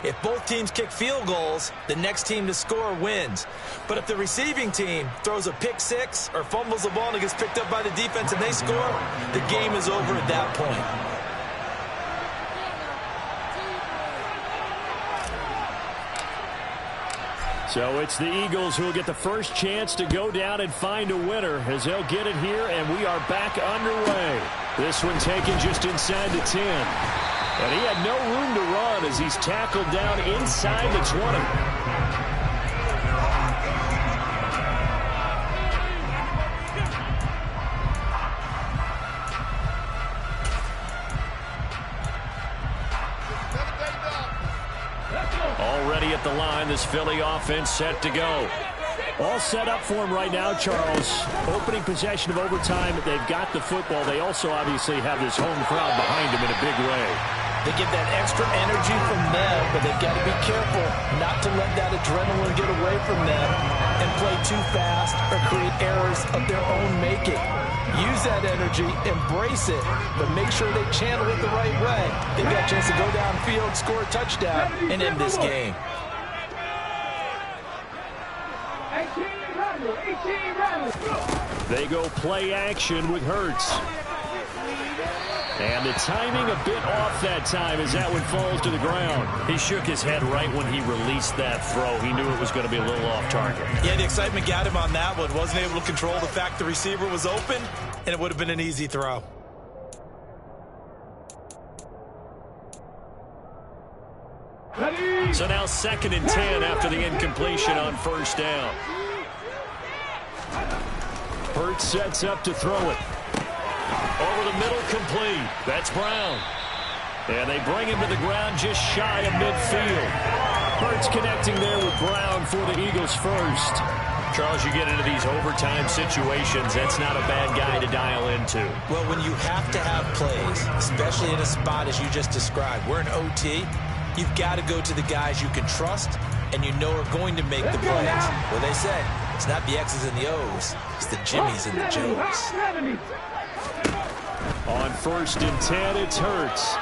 S4: If both teams kick field goals, the next team to score wins. But if the receiving team throws a pick six or fumbles the ball and it gets picked up by the defense and they score, the game is over at that point.
S3: So it's the Eagles who will get the first chance to go down and find a winner as they'll get it here, and we are back underway. This one taken just inside the 10. And he had no room to run as he's tackled down inside the 20. Already at the line, this Philly offense set to go. All set up for him right now, Charles. Opening possession of overtime. They've got the football. They also obviously have this home crowd behind them in a big way.
S4: They get that extra energy from them, but they've got to be careful not to let that adrenaline get away from them and play too fast or create errors of their own making. Use that energy, embrace it, but make sure they channel it the right way. They've got a chance to go downfield, score a touchdown, and end this game.
S5: 18 runners.
S3: They go play action with Hurts. And the timing a bit off that time as that one falls to the ground. He shook his head right when he released that throw. He knew it was going to be a little off target.
S4: Yeah, the excitement got him on that one. Wasn't able to control the fact the receiver was open, and it would have been an easy throw.
S3: So now 2nd and 10 after the incompletion on first down. Hurts sets up to throw it. Over the middle, complete. That's Brown. And they bring him to the ground just shy of midfield. Hurts connecting there with Brown for the Eagles first. Charles, you get into these overtime situations, that's not a bad guy to dial into.
S4: Well, when you have to have plays, especially in a spot as you just described, we're in OT, you've got to go to the guys you can trust and you know are going to make the plays. Well, they say it's not the X's and the O's, it's the Jimmys and the Joes.
S3: On 1st and 10, it's Hurts.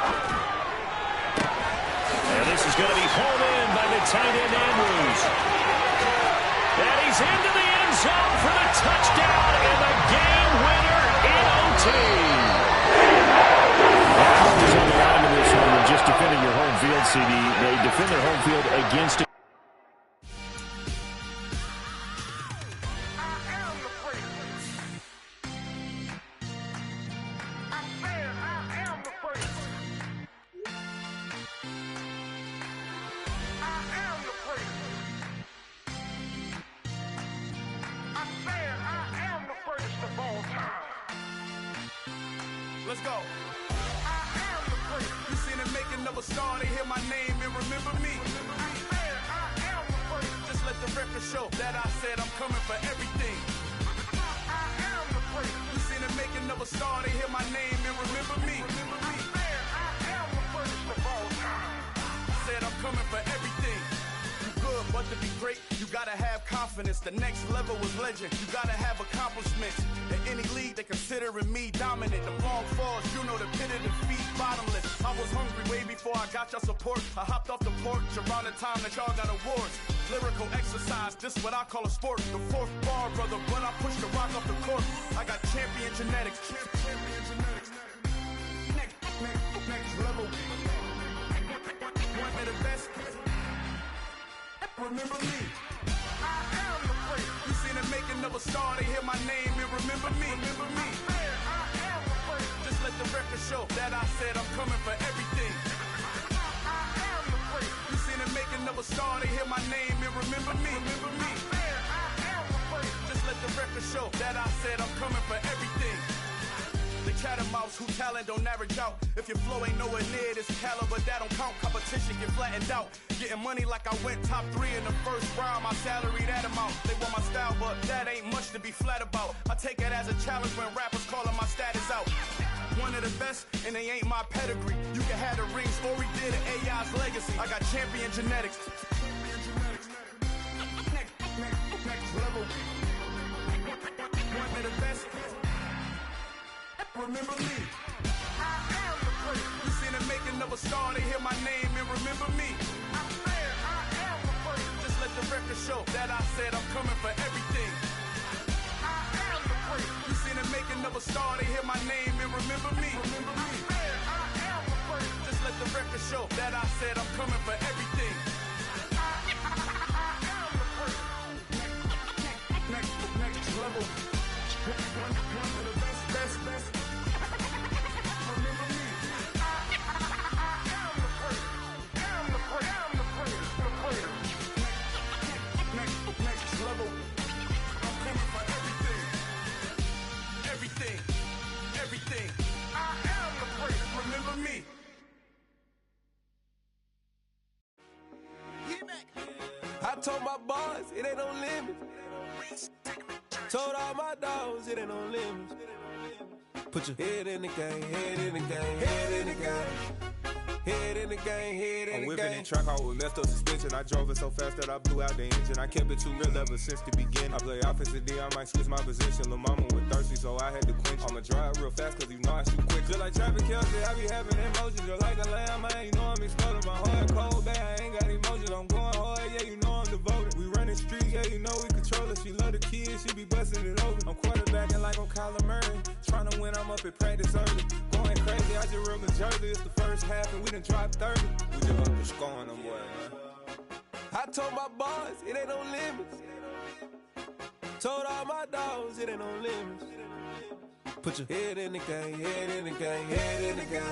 S3: And this is going to be pulled in by the tight end Andrews. And he's into the end zone for the touchdown and the game winner in OT. Andrews on the line in this one, just defending your home field, CD. They defend their home field against it.
S2: Let's go. You seen it making of a star, they hear my name and remember me. Just let the record show that I said I'm coming for everything. You seen it making of a star, they hear my name and remember me. Said I'm coming for everything. Good, but to be great, you gotta have confidence. The next level was legend. You gotta have accomplishments. In any league, they considering me dominant. The long falls, you know the pit of defeat, bottomless. I was hungry way before I got your support. I hopped off the porch around the time that y'all got awards. Lyrical exercise, this what I call a sport. The 4th bar, brother, when I push the rock off the court. I got champion genetics. Next level. One of the best. Remember me. I am the first. You seen the making of a star, they hear my name and remember me. Remember me. I am the first. Just let the record show that I said I'm coming for everything. I am the first. You seen the making of a star, they hear my name and remember me. Remember me. I am the first. Just let the record show that I said I'm coming for everything. The cat and mouse who talent don't average out. If your flow ain't nowhere near this caliber, that don't count. Competition get flattened out. Getting money like I went top 3 in the first round. My salary that amount. They want my style, but that ain't much to be flat about. I take it as a challenge when rappers calling my status out. One of the best, and they ain't my pedigree. You can have the rings, or we did it, AI's legacy. I got champion genetics. Next level. One of the best. Remember me. I am the first. You seen the making of a star, they hear my name and remember me. I am the first. Just let the record show that I said I'm coming for everything. I am the first. You seen the making of a star, they hear my name and remember me. Remember me. I am the first. Just let the record show that I said I'm coming for everything. I am the first. Next level. One of the best. Remember me. I am the first. I'm the first. Next level. I'm coming for everything. Everything. I am the first. Remember me.
S6: I told my boys it ain't no limit. Told all my dogs it ain't no limit. Put your head in the game, head in the game, head in the game. Head in the game, head in the game.
S7: I'm whipping in track out with messed up suspension. I drove it so fast that I blew out the engine. I kept it too real ever since the beginning. I play offensive D, I might switch my position. Lil' mama was thirsty, so I had to quench. I'ma drive real fast, cause you know I shoot quick. Just like Travis Kelce, I be having emotions. Just like a lamb, man, you know I'm exploding. My heart cold, bad, I ain't got emotions. I'm going hard, yeah, you know I'm devoted. We running streets, yeah, you know we control it. She love the kids, she be busting it over. I'm quarterbacking like I'm Kyler Murray. Trying to win, I'm up at practice early. Going crazy, I just real the jersey. It's the first half and we done dropped 30. We just up to scoring them, boy, man.
S6: I told my boys, it ain't no limits. Told all my dogs, it ain't no limits. Put your head in the game, head in the game, head in the game.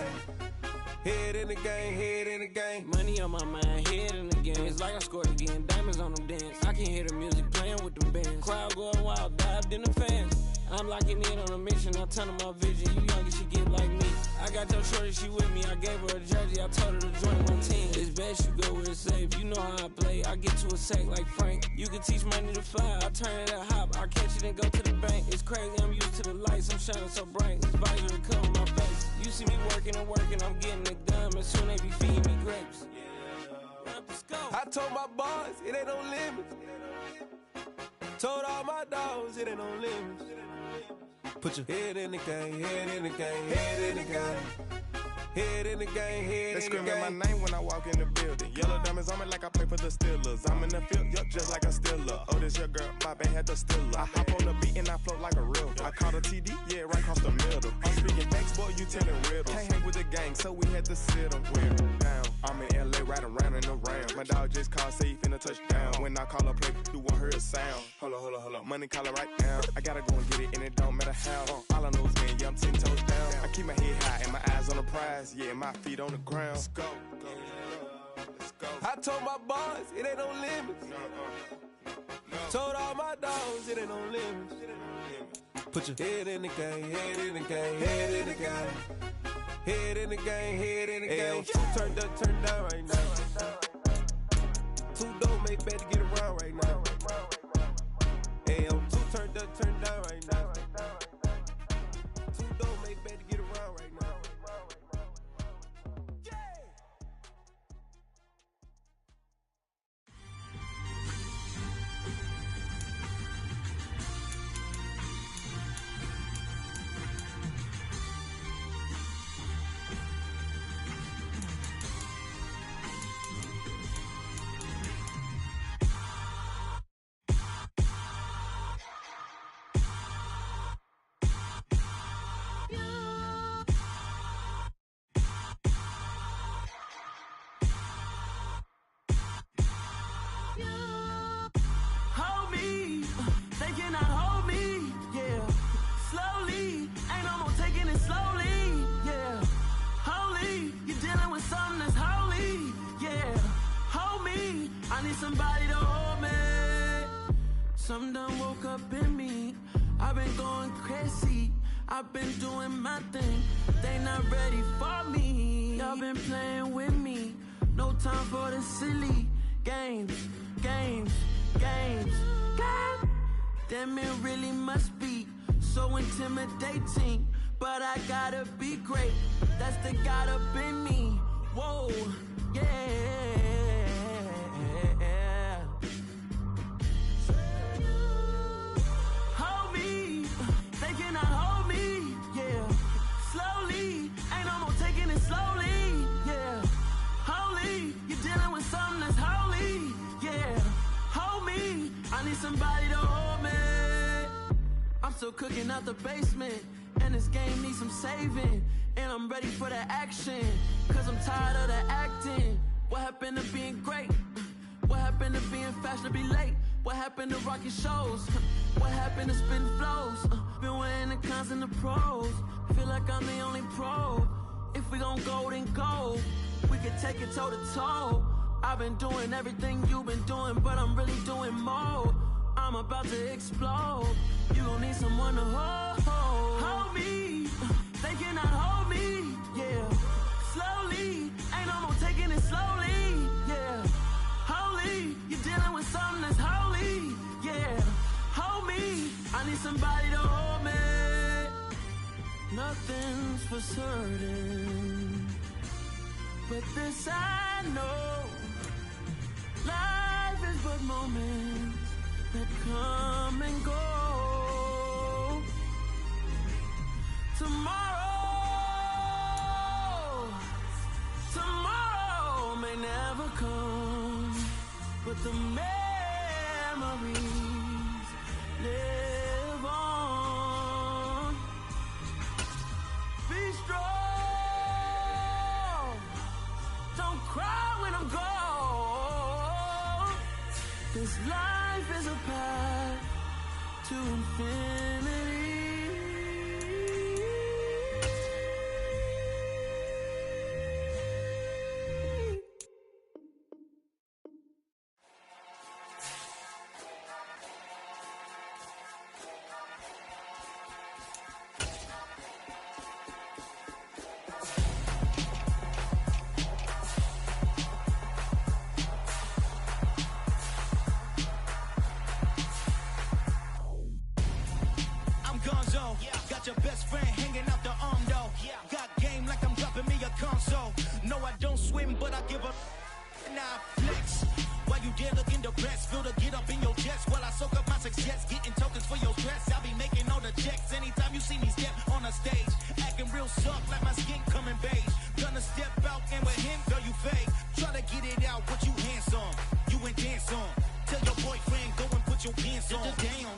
S6: Head in the game, head in the game.
S8: Money on my mind, head in the game. It's like I scored again, diamonds on them dance. I can hear the music playing with them bands. Crowd going wild, dived in the fans. I'm locking in on a mission, I tell her my vision. You young and she get like me. I got your shorty, she with me. I gave her a jersey, I told her to join my team. It's best you go where it's safe. You know how I play. I get to a sack like Frank. You can teach money to fly. I turn it a hop. I catch it and go to the bank. It's crazy, I'm used to the lights. I'm shining so bright. This visor will cover my face. You see me working and working. I'm getting it done. And soon they be feeding me grapes.
S6: I told my boys, it ain't no limits. Told all my dogs, it ain't no limits. Put your head in the game, head in the game, head in the game. Head in the game, head in the game.
S7: They screaming my name when I walk in the building. Yellow diamonds on me like I play for the Steelers. I'm in the field, yup, just like a Steeler. Oh, this your girl, my band had the Steeler. I hop on the beat and I float like a river. I caught a TD, yeah, right across the middle. I'm speaking facts, boy, you telling riddles. Can't hang with the gang, so we had to sit them down. I'm in LA, riding around and around. My dog just called, say he finna touchdown. When I call a play, you won't hear a sound. Hold up, money calling right now. I gotta go and get it, and it don't matter how. All I know is win, yeah, I'm 10 toes down. I keep my head high and my eyes on the prize. Yeah, my feet on the ground. Let's go.
S6: I told my boys, it ain't no limits. Told all my dogs, it ain't no limits. Put your head in the game, head in the game, head in the game. Head in the game, head in the game. Two turned up, turned down right now. Two dope make better get around right now. Hey, I'm two turned up, turned down right now. Two dope make better get around right now.
S8: Somebody to hold me. Something done woke up in me. I've been going crazy. I've been doing my thing. They not ready for me. Y'all been playing with me. No time for the silly games. Damn, it really must be so intimidating. But I gotta be great. That's the God up in me. Whoa, yeah. Somebody to hold me. I'm still cooking out the basement, and this game needs some saving. And I'm ready for the action, cause I'm tired of the acting. What happened to being great? What happened to being fashionably late? What happened to rocking shows? What happened to spin flows? Been wearing the cons and the pros. Feel like I'm the only pro. If we gon' go, then go. We could take it toe to toe. I've been doing everything you've been doing, but I'm really doing more. I'm about to explode. You gon' need someone to hold me. They cannot hold me, yeah. Slowly, ain't no more taking it slowly, yeah. Holy, you're dealing with something that's holy, yeah. Hold me, I need somebody to hold me. Nothing's for certain, But this I know, life is but moments that come and go. Tomorrow may never come, but the memories live on. Be strong, don't cry when I'm gone. This life is a path to infinity.
S9: Got your best friend hanging out the arm though. Got game like I'm dropping me a console. No, I don't swim, but I give up. Nah, flex. Why you dare look in the press? Feel the get up in your chest while I soak up my success. Getting tokens for your stress. I'll be making all the checks anytime you see me step on a stage. Acting real soft like my skin coming beige. Gonna step out and with him, girl, you fake. Try to get it out, but you handsome. You ain't dance on. Tell your boyfriend, go and put your pants on. Down.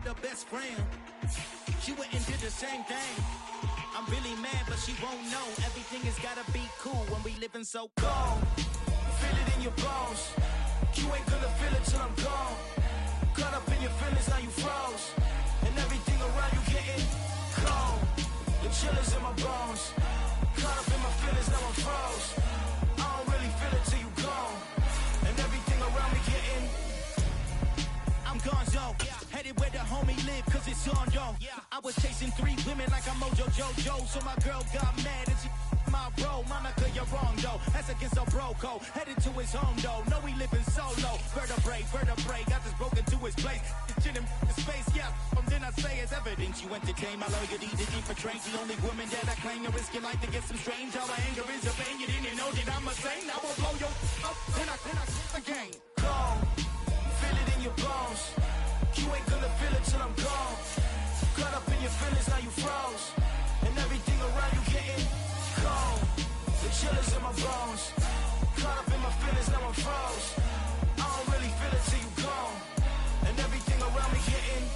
S9: The best friend. She went and did the same thing. I'm really mad, but she won't know. Everything has gotta be cool when we living so cold.
S2: Feel it in your bones. You ain't gonna feel it till I'm gone. Caught up in your feelings, now you froze. And everything around you getting cold. The chill is in my bones. Caught up in my feelings, now I'm froze. I don't really feel it till you gone. And everything around me getting.
S9: I'm gonzo. Headed where the homie live, cause it's on, yo. I was chasing 3 women like I'm Mojo Jojo. So my girl got mad and she my bro. Monica, you're wrong, though. That's against a bro code. Headed to his home, though. No, he living solo. Vertebrae. Got this broken to his place. It's in his face, yeah. Then I say it's evidence you entertain my loyalty to infiltrate. The only woman that I claim to risk your life to get some strange. All my anger is a pain. You didn't know that I'm a saint. I will blow your up. Then I again.
S2: Gone. Feel it in your bones. You ain't gonna feel it till I'm gone. Caught up in your feelings, now you froze. And everything around you getting cold. The chill is in my bones. Caught up in my feelings, now I'm froze. I don't really feel it till you gone. And everything around me getting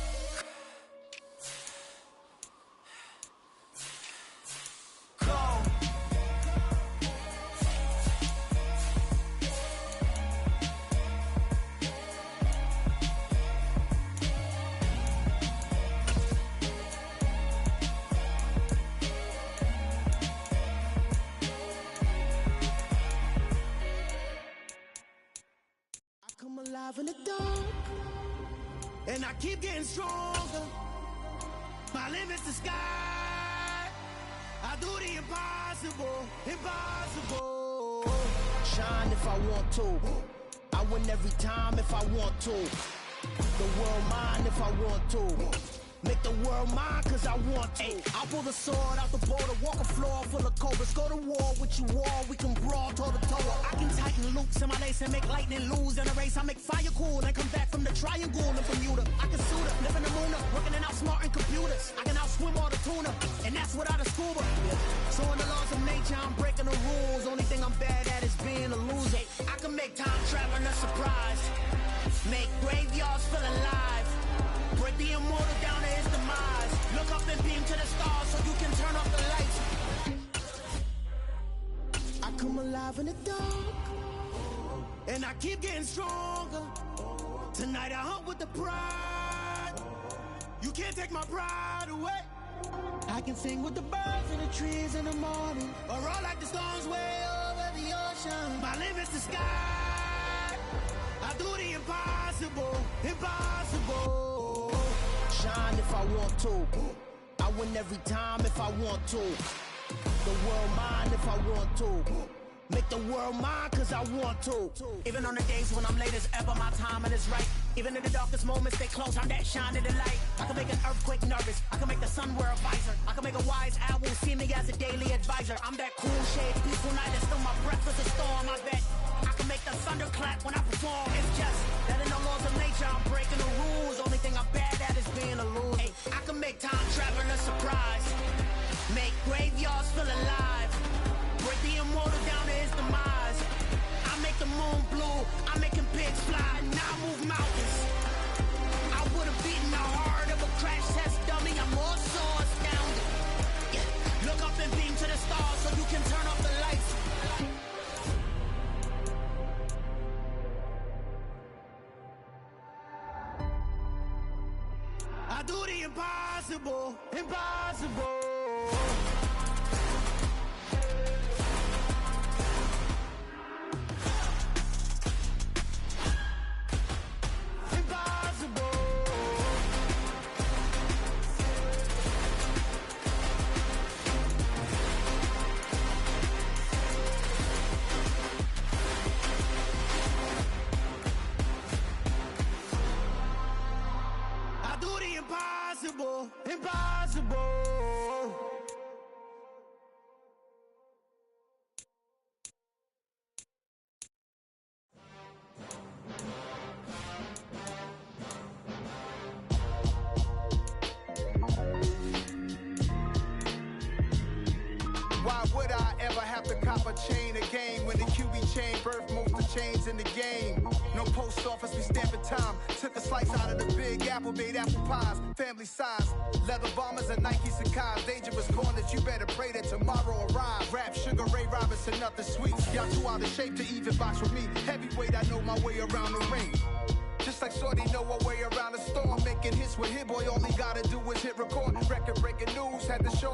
S2: cold.
S9: I'm alive in the dark, and I keep getting stronger. My limit's the sky. I do the impossible, impossible. Shine if I want to. I win every time if I want to. The world mine if I want to. Make the world mine cause I want to. I'll pull the sword out the border, walk a floor full of cobras. Go to war with you all, we can brawl toe to toe. I can tighten loops in my lace and make lightning lose in a race. I make fire cool and come back from the triangle in Bermuda. I can suit up, live in the moon up, working and outsmarting computers. I can outswim all the tuna, and that's without a scuba. So in the laws of nature, I'm breaking the rules. Only thing I'm bad at is being a loser. I can make time traveling a surprise. Make graveyards feel alive. Break the immortal down to his demise. Look up and beam to the stars so you can turn off the lights. I come alive in the dark, and I keep getting stronger. Tonight I hunt with the pride. You can't take my pride away. I can sing with the birds and the trees in the morning, or roll like the storms way over the ocean. My limit's the sky. I do the impossible, impossible. Shine if I want to. I win every time if I want to. The world mine if I want to. Make the world mine cause I want to. Even on the days when I'm late as ever, my timing is right. Even in the darkest moments, stay close, I'm that shining the light. I can make an earthquake nervous. I can make the sun wear a visor. I can make a wise owl see me as a daily advisor. I'm that cool shade, peaceful night, and still my breakfast a storm. I bet I can make the thunder clap when I perform. It's just that in the laws of nature, I'm breaking the rules. Only thing I'm bad at is being a loser. Hey, I can make time travel a surprise, make graveyards feel alive, break the immortal down to his demise. I make the moon blue, I'm making pigs fly, now I move mountains. I would've beaten the heart of a crash test dummy. I'm more so astounded. Yeah. Look up and beam to the stars so you can turn off the lights. I do the impossible, impossible. Impossible, impossible.
S10: Why would I ever have to cop a chain again when the QB chain birthed most of the chains in the game? No post office, we stamping time. Took a slice out of the big apple, made apple pies, family size. Leather bombers and Nike Sacai's. Dangerous corners, you better pray that tomorrow arrives. Rap, Sugar Ray Robinson, nothing sweet. Y'all too out of shape to even box with me. Heavyweight, I know my way around the ring. Just like Shorty know her way around the storm. Making hits with Hit Boy, all he gotta do is hit record. Record breaking news, had to show